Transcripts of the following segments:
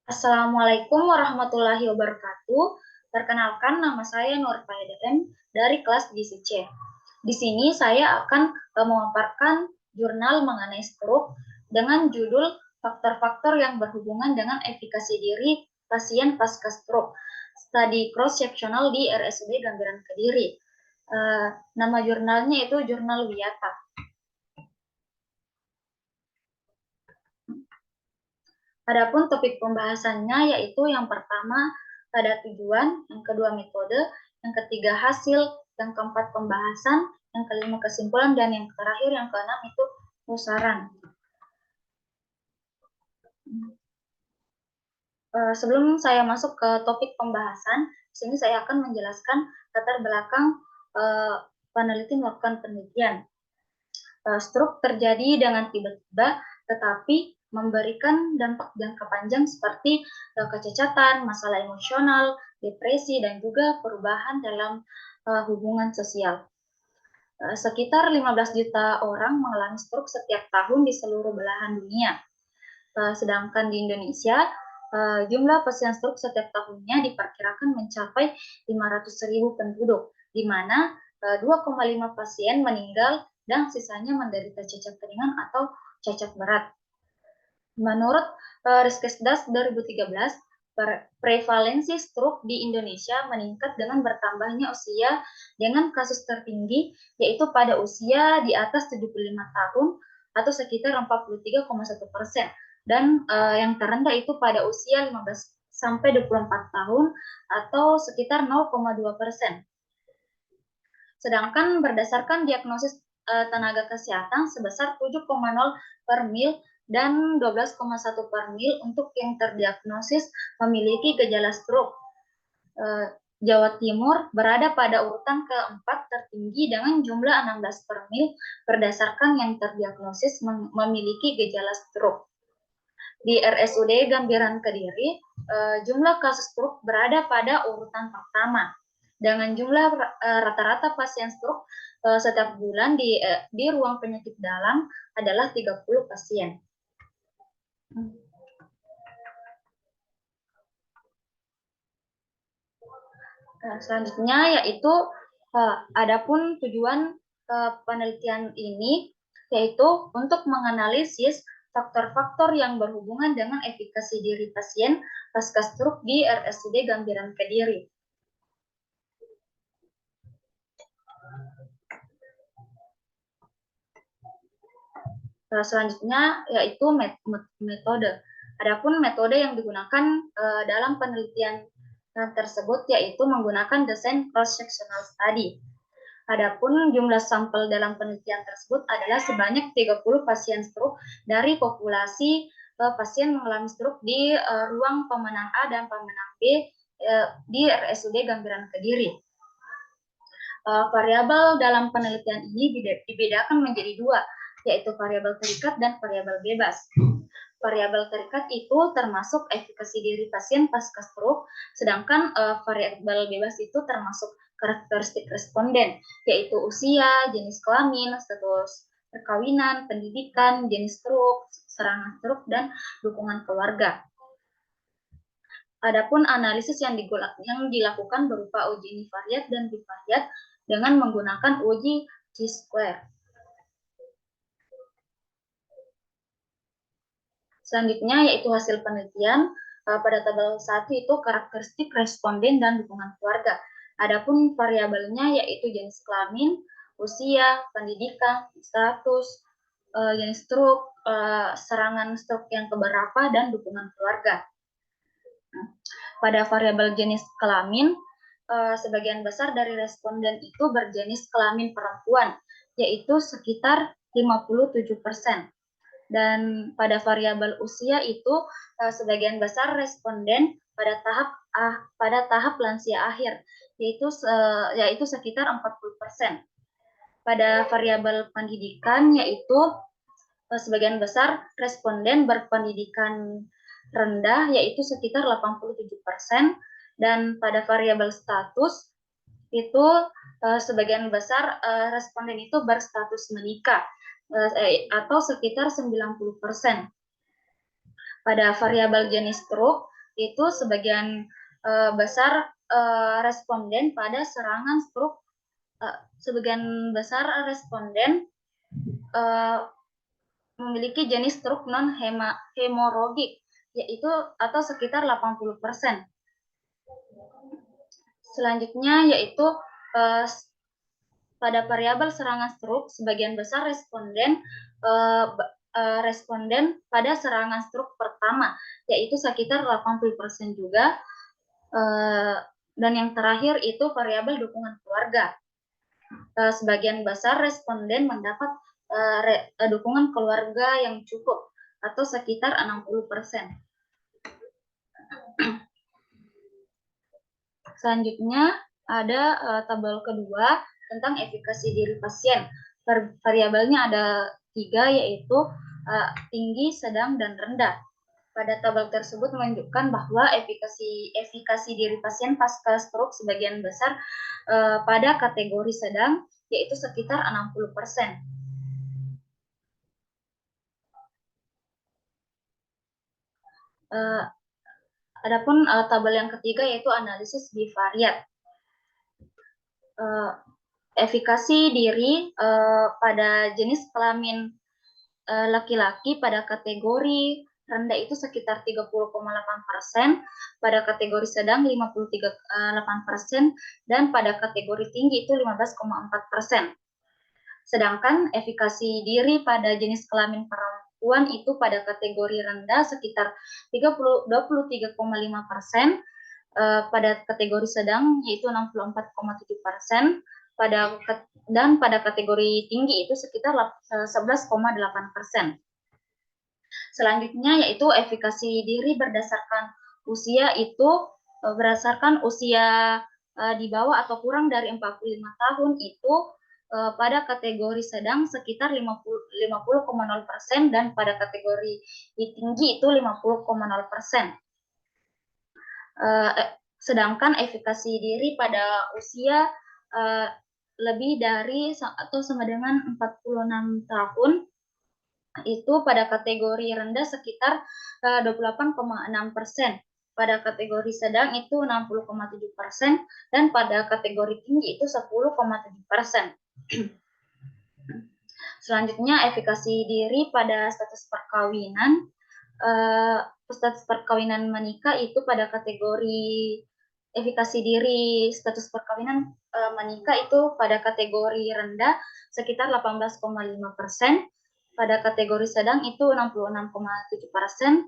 Assalamualaikum warahmatullahi wabarakatuh. Perkenalkan, nama saya Nur Faedaen dari kelas gizi C. Di sini saya akan memaparkan jurnal mengenai stroke dengan judul faktor-faktor yang berhubungan dengan efikasi diri pasien pasca stroke. Studi cross-sectional di RSUD Gambiran Kediri. Nama jurnalnya itu Jurnal Wiyata. Adapun topik pembahasannya yaitu yang pertama pada tujuan, yang kedua metode, yang ketiga hasil, yang keempat pembahasan, yang kelima kesimpulan, dan yang terakhir yang keenam itu saran. Sebelum saya masuk ke topik pembahasan, di sini saya akan menjelaskan latar belakang peneliti melakukan penelitian. Stroke terjadi dengan tiba-tiba, tetapi memberikan dampak jangka panjang seperti kecacatan, masalah emosional, depresi, dan juga perubahan dalam hubungan sosial. Sekitar 15 juta orang mengalami stroke setiap tahun di seluruh belahan dunia. Sedangkan di Indonesia, jumlah pasien stroke setiap tahunnya diperkirakan mencapai 500.000 penduduk, di mana 2,5 pasien meninggal dan sisanya menderita cacat ringan atau cacat berat. Menurut Riskesdas 2013, prevalensi stroke di Indonesia meningkat dengan bertambahnya usia dengan kasus tertinggi yaitu pada usia di atas 75 tahun atau sekitar 43,1%, dan yang terendah itu pada usia 15 sampai 24 tahun atau sekitar 0,2%. Sedangkan berdasarkan diagnosis tenaga kesehatan sebesar 7,0 per mil dan 12,1 per mil untuk yang terdiagnosis memiliki gejala stroke. Jawa Timur berada pada urutan keempat tertinggi dengan jumlah 16 per mil berdasarkan yang terdiagnosis memiliki gejala stroke. Di RSUD Gambiran Kediri, jumlah kasus stroke berada pada urutan pertama dengan jumlah rata-rata pasien stroke setiap bulan di ruang penyakit dalam adalah 30 pasien. Selanjutnya yaitu adapun tujuan penelitian ini yaitu untuk menganalisis faktor-faktor yang berhubungan dengan efikasi diri pasien pasca stroke di RSUD Gambiran Kediri. Selanjutnya yaitu metode. Adapun metode yang digunakan dalam penelitian tersebut yaitu menggunakan desain cross-sectional study. Adapun jumlah sampel dalam penelitian tersebut adalah sebanyak 30 pasien stroke dari populasi pasien mengalami stroke di ruang pemenang A dan pemenang B di RSUD Gambiran Kediri. Variabel dalam penelitian ini dibedakan menjadi dua, yaitu variabel terikat dan variabel bebas. Variabel terikat itu termasuk efikasi diri pasien pasca stroke, sedangkan variabel bebas itu termasuk karakteristik responden, yaitu usia, jenis kelamin, status perkawinan, pendidikan, jenis stroke, serangan stroke, dan dukungan keluarga. Adapun analisis yang dilakukan berupa uji univariat dan bivariat dengan menggunakan uji chi-square. Selanjutnya yaitu hasil penelitian pada tabel 1 itu karakteristik responden dan dukungan keluarga. Adapun variabelnya yaitu jenis kelamin, usia, pendidikan, status, jenis stroke, serangan stroke yang keberapa, dan dukungan keluarga. Pada variabel jenis kelamin, sebagian besar dari responden itu berjenis kelamin perempuan, yaitu sekitar 57%. Dan pada variabel usia itu sebagian besar responden pada tahap lansia akhir, yaitu sekitar 40%. Pada variabel pendidikan yaitu sebagian besar responden berpendidikan rendah, yaitu sekitar 87%, dan pada variabel status itu sebagian besar responden itu berstatus menikah atau sekitar 90%. Pada variabel jenis stroke itu sebagian besar responden pada serangan stroke, sebagian besar responden memiliki jenis stroke non hemoragik, yaitu atau sekitar 80%. Selanjutnya yaitu pada variabel serangan stroke, sebagian besar responden pada serangan stroke pertama, yaitu sekitar 80% juga. Dan yang terakhir itu variabel dukungan keluarga. Sebagian besar responden mendapat dukungan keluarga yang cukup, atau sekitar 60%. Selanjutnya ada tabel kedua tentang efikasi diri pasien. Variabelnya ada 3, yaitu tinggi, sedang, dan rendah. Pada tabel tersebut menunjukkan bahwa efikasi diri pasien pasca stroke sebagian besar pada kategori sedang, yaitu sekitar 60%. Adapun tabel yang ketiga yaitu analisis bivariat. Efikasi diri pada jenis kelamin laki-laki pada kategori rendah itu sekitar 30,8%, pada kategori sedang 53,8%, dan pada kategori tinggi itu 15,4%. Sedangkan efikasi diri pada jenis kelamin perempuan itu pada kategori rendah sekitar 23,5%, pada kategori sedang yaitu 64,7%, dan pada kategori tinggi itu sekitar 11,8%. Selanjutnya yaitu efikasi diri berdasarkan usia, itu berdasarkan usia di bawah atau kurang dari 45 tahun itu pada kategori sedang sekitar 50,0% dan pada kategori tinggi itu 50,0%. Sedangkan efikasi diri pada usia lebih dari atau sama dengan 46 tahun itu pada kategori rendah sekitar 28,6%, pada kategori sedang itu 60,7%, dan pada kategori tinggi itu 10,7%. Selanjutnya efikasi diri pada status perkawinan. Status perkawinan menikah itu pada kategori efikasi diri status perkawinan menikah itu pada kategori rendah sekitar 18,5%, pada kategori sedang itu 66,7%,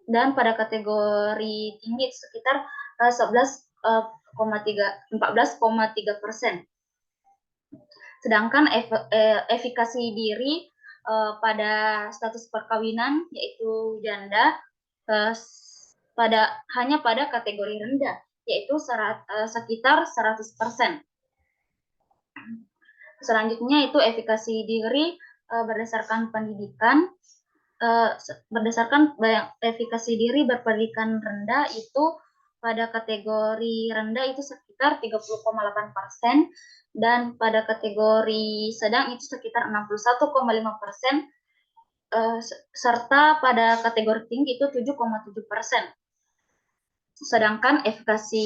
dan pada kategori tinggi sekitar 14,3%. Sedangkan efikasi diri pada status perkawinan yaitu janda hanya pada kategori rendah, yaitu sekitar 100%. Selanjutnya itu efikasi diri berdasarkan pendidikan. Berdasarkan efikasi diri berpendidikan rendah itu pada kategori rendah itu sekitar 30,8%, dan pada kategori sedang itu sekitar 61,5%, serta pada kategori tinggi itu 7,7%. Sedangkan efikasi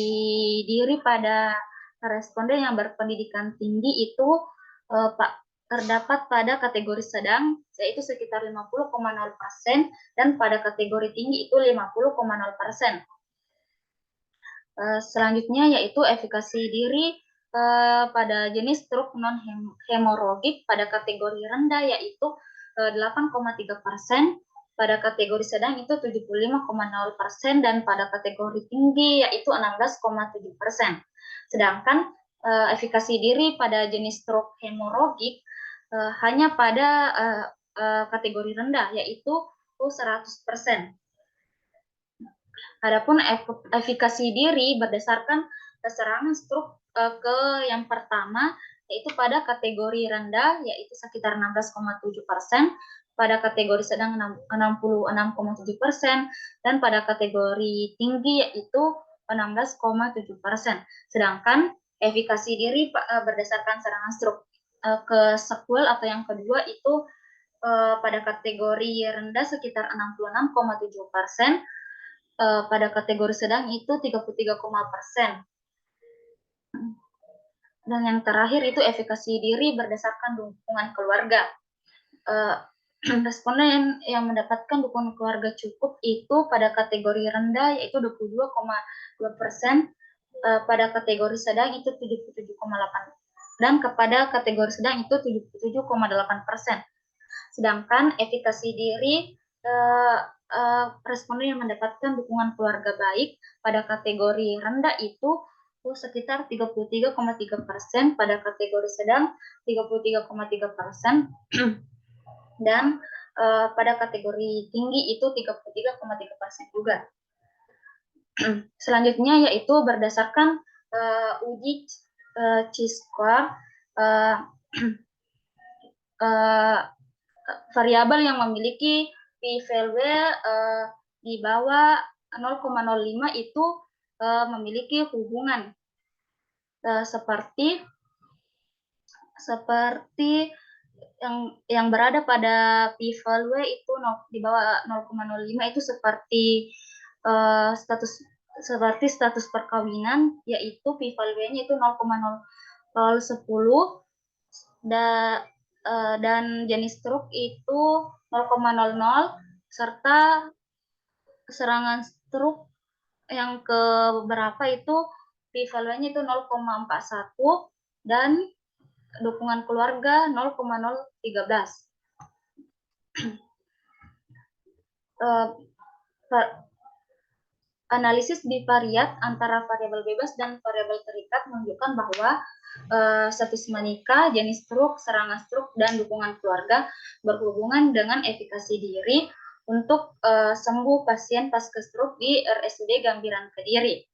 diri pada responden yang berpendidikan tinggi itu terdapat pada kategori sedang yaitu sekitar 50,0%, dan pada kategori tinggi itu 50,0%. Selanjutnya yaitu efikasi diri pada jenis stroke non hemoragik pada kategori rendah yaitu 8,3%, pada kategori sedang itu 75,0%, dan pada kategori tinggi yaitu 16,7%. Sedangkan efikasi diri pada jenis stroke hemoragik hanya pada kategori rendah yaitu 100%. Adapun efikasi diri berdasarkan serangan stroke ke yang pertama yaitu pada kategori rendah yaitu sekitar 16,7%, pada kategori sedang 66,7%, dan pada kategori tinggi yaitu 16,7%. Sedangkan efikasi diri berdasarkan serangan stroke ke sequel atau yang kedua itu pada kategori rendah sekitar 66,7%, pada kategori sedang itu 33,%. Dan yang terakhir itu efikasi diri berdasarkan dukungan keluarga. Responden yang mendapatkan dukungan keluarga cukup itu pada kategori rendah yaitu 22,2%, pada kategori sedang itu 77,8%, dan kepada kategori sedang itu 77,8%. Sedangkan efikasi diri responden yang mendapatkan dukungan keluarga baik pada kategori rendah itu sekitar 33,3%, pada kategori sedang 33,3%, dan pada kategori tinggi itu 33,3% juga. Selanjutnya yaitu berdasarkan uji C-score, variabel yang memiliki p-value di bawah 0,05 itu memiliki hubungan seperti yang berada pada p-value itu di bawah 0,05 itu seperti status perkawinan, yaitu p-value-nya itu 0,0010, dan jenis stroke itu 0,00, serta serangan stroke yang keberapa itu p-value-nya itu 0,41, dan dukungan keluarga 0,013. Analisis bivariat antara variabel bebas dan variabel terikat menunjukkan bahwa status menikah, jenis stroke, serangan stroke, dan dukungan keluarga berhubungan dengan efikasi diri untuk sembuh pasien pasca stroke di RSUD Gambiran Kediri.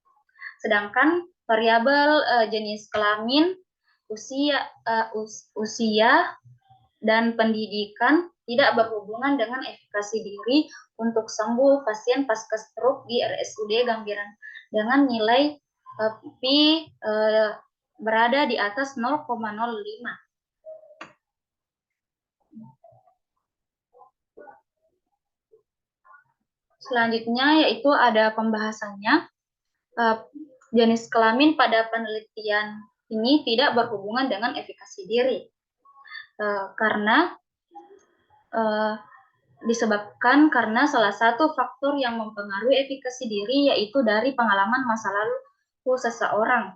Sedangkan variabel jenis kelamin, usia dan pendidikan tidak berhubungan dengan efikasi diri untuk sembuh pasien pasca stroke di RSUD Gambiran dengan nilai P berada di atas 0,05. Selanjutnya yaitu ada pembahasannya. Jenis kelamin pada penelitian ini tidak berhubungan dengan efikasi diri karena disebabkan karena salah satu faktor yang mempengaruhi efikasi diri yaitu dari pengalaman masa lalu seseorang,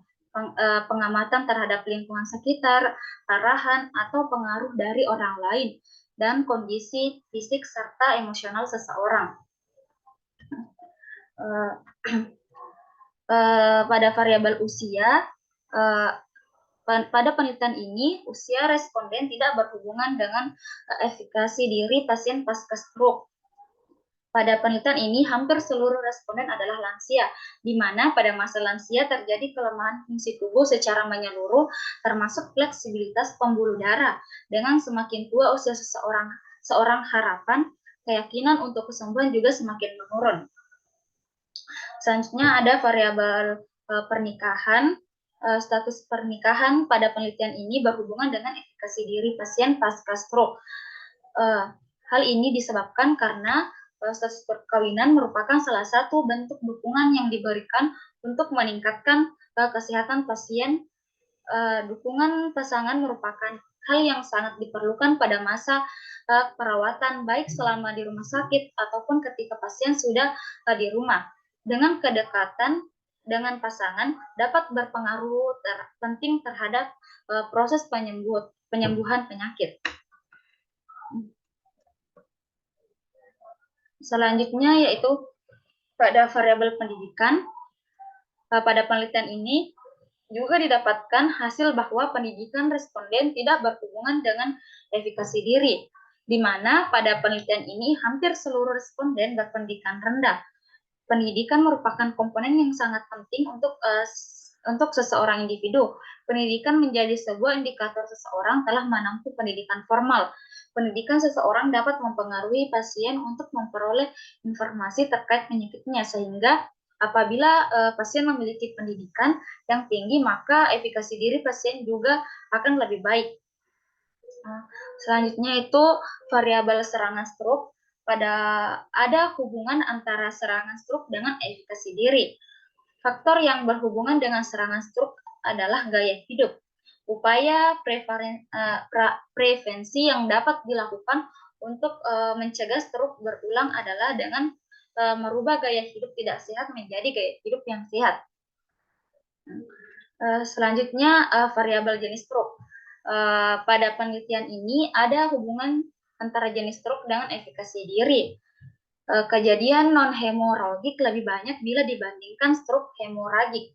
pengamatan terhadap lingkungan sekitar, arahan atau pengaruh dari orang lain, dan kondisi fisik serta emosional seseorang. Pada variabel usia, pada penelitian ini, usia responden tidak berhubungan dengan efikasi diri pasien pasca stroke. Pada penelitian ini, hampir seluruh responden adalah lansia, di mana pada masa lansia terjadi kelemahan fungsi tubuh secara menyeluruh, termasuk fleksibilitas pembuluh darah. Dengan semakin tua usia seorang harapan, keyakinan untuk kesembuhan juga semakin menurun. Selanjutnya ada variabel pernikahan. Status pernikahan pada penelitian ini berhubungan dengan efikasi diri pasien pasca stroke. Hal ini disebabkan karena status perkawinan merupakan salah satu bentuk dukungan yang diberikan untuk meningkatkan kesehatan pasien. Dukungan pasangan merupakan hal yang sangat diperlukan pada masa perawatan, baik selama di rumah sakit ataupun ketika pasien sudah di rumah. Dengan kedekatan dengan pasangan dapat berpengaruh penting terhadap proses penyembuhan penyakit. Selanjutnya yaitu pada variabel pendidikan. Pada penelitian ini juga didapatkan hasil bahwa pendidikan responden tidak berhubungan dengan efikasi diri, di mana pada penelitian ini hampir seluruh responden berpendidikan rendah. Pendidikan merupakan komponen yang sangat penting untuk seseorang individu. Pendidikan menjadi sebuah indikator seseorang telah menempuh pendidikan formal. Pendidikan seseorang dapat mempengaruhi pasien untuk memperoleh informasi terkait penyakitnya, sehingga apabila pasien memiliki pendidikan yang tinggi, maka efikasi diri pasien juga akan lebih baik. Selanjutnya itu variabel serangan stroke. Ada hubungan antara serangan stroke dengan efikasi diri. Faktor yang berhubungan dengan serangan stroke adalah gaya hidup. Upaya prevensi yang dapat dilakukan untuk mencegah stroke berulang adalah dengan merubah gaya hidup tidak sehat menjadi gaya hidup yang sehat. Selanjutnya variabel jenis stroke. Pada penelitian ini ada hubungan antara jenis stroke dengan efikasi diri. Kejadian non-hemoragik lebih banyak bila dibandingkan stroke hemoragik.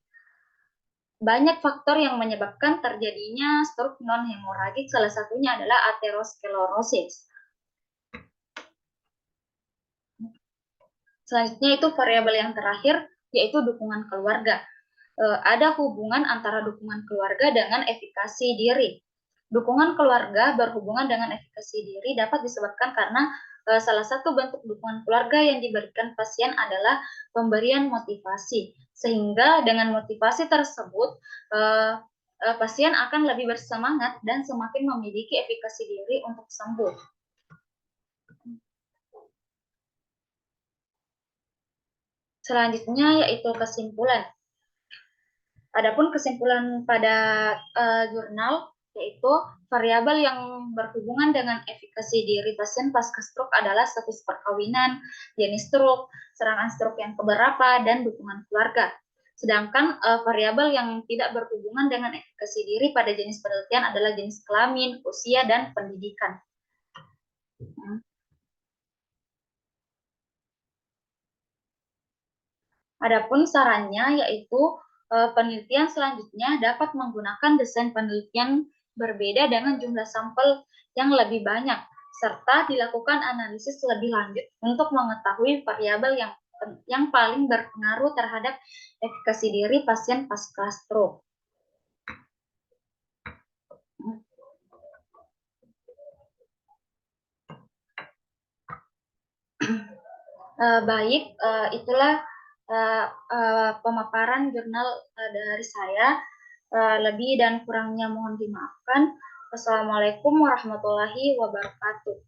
Banyak faktor yang menyebabkan terjadinya stroke non-hemoragik, salah satunya adalah aterosklerosis. Selanjutnya itu variabel yang terakhir, yaitu dukungan keluarga. Ada hubungan antara dukungan keluarga dengan efikasi diri. Dukungan keluarga berhubungan dengan efikasi diri dapat disebabkan karena salah satu bentuk dukungan keluarga yang diberikan pasien adalah pemberian motivasi. Sehingga dengan motivasi tersebut, pasien akan lebih bersemangat dan semakin memiliki efikasi diri untuk sembuh. Selanjutnya yaitu kesimpulan. Adapun kesimpulan pada jurnal yaitu variabel yang berhubungan dengan efikasi diri pasien pasca stroke adalah status perkawinan, jenis stroke, serangan stroke yang keberapa, dan dukungan keluarga. Sedangkan variabel yang tidak berhubungan dengan efikasi diri pada jenis penelitian adalah jenis kelamin, usia, dan pendidikan. Adapun sarannya yaitu penelitian selanjutnya dapat menggunakan desain penelitian berbeda dengan jumlah sampel yang lebih banyak, serta dilakukan analisis lebih lanjut untuk mengetahui variabel yang paling berpengaruh terhadap efikasi diri pasien pasca stroke. Baik, itulah pemaparan jurnal dari saya. Lebih dan kurangnya mohon dimaafkan. Wassalamualaikum warahmatullahi wabarakatuh.